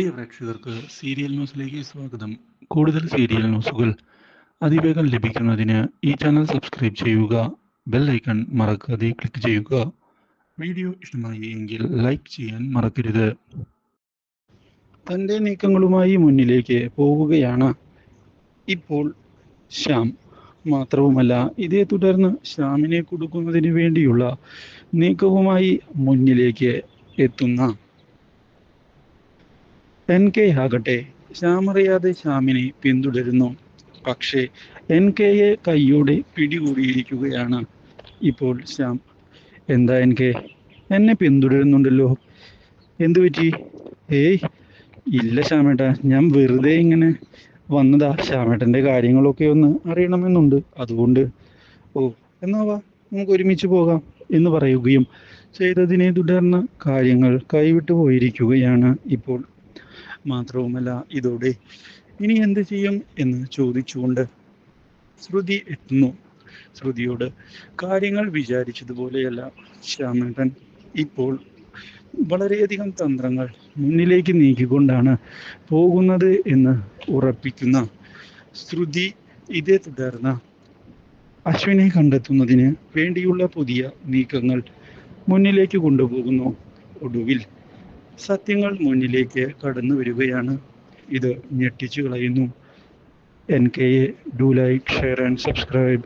പ്രിയ പ്രേക്ഷകർക്ക് സീരിയൽ ന്യൂസിലേക്ക് സ്വാഗതം. കൂടുതൽ സീരിയൽ ന്യൂസുകൾ അതിവേഗം ലഭിക്കുന്നതിന് ഈ ചാനൽ സബ്സ്ക്രൈബ് ചെയ്യുക. ബെൽ ഐക്കൺ മറക്കാതെ ക്ലിക്ക് ചെയ്യുക. വീഡിയോ ഇഷ്ടമായി എങ്കിൽ ലൈക്ക് ചെയ്യാൻ മറക്കരുത്. തൻ്റെ നീക്കങ്ങളുമായി മുന്നിലേക്ക് പോവുകയാണ് ഇപ്പോൾ ശ്യാം. മാത്രവുമല്ല, ഇതേ തുടർന്ന് ശ്യാമിനെ കൊടുക്കുന്നതിന് വേണ്ടിയുള്ള നീക്കവുമായി മുന്നിലേക്ക് എത്തുന്ന NK ആകട്ടെ ശ്യാമറിയാതെ ശ്യാമിനെ പിന്തുടരുന്നു. പക്ഷേ NKയെ കൈയോടെ പിടികൂടിയിരിക്കുകയാണ് ഇപ്പോൾ ശ്യാം. എന്താ NK, എന്നെ പിന്തുടരുന്നുണ്ടല്ലോ, എന്തു പറ്റി? ഏയ് ഇല്ല ശ്യാമേട്ടാ, ഞാൻ വെറുതെ ഇങ്ങനെ വന്നതാ. ശ്യാമേട്ടൻ്റെ കാര്യങ്ങളൊക്കെ ഒന്ന് അറിയണമെന്നുണ്ട്, അതുകൊണ്ട്. ഓ, എന്നാ വാ, നമുക്ക് ഒരുമിച്ച് പോകാം എന്ന് പറയുകയും ചെയ്തതിനെ തുടർന്ന് കാര്യങ്ങൾ കൈവിട്ടു പോയിരിക്കുകയാണ് ഇപ്പോൾ. മാത്രവുമല്ല, ഇതോടെ ഇനി എന്ത് ചെയ്യും എന്ന് ചോദിച്ചുകൊണ്ട് ശ്രുതി എത്തുന്നു. ശ്രുതിയോട് കാര്യങ്ങൾ വിചാരിച്ചതുപോലെയല്ല ശ്യാമേട്ടൻ ഇപ്പോൾ വളരെയധികം തന്ത്രങ്ങൾ മുന്നിലേക്ക് നീക്കിക്കൊണ്ടാണ് പോകുന്നത് എന്ന് ഉറപ്പിക്കുന്ന ശ്രുതി ഇതേ തുടർന്ന് അശ്വിനെ കണ്ടെത്തുന്നതിന് വേണ്ടിയുള്ള പുതിയ നീക്കങ്ങൾ മുന്നിലേക്ക് കൊണ്ടുപോകുന്നു. ഒടുവിൽ സത്യങ്ങൾ മുന്നിലേക്ക് കടന്നു വരികയാണ്. ഇത് ഞെട്ടിച്ചു കളയുന്നു. NKയെ do like, share and subscribe.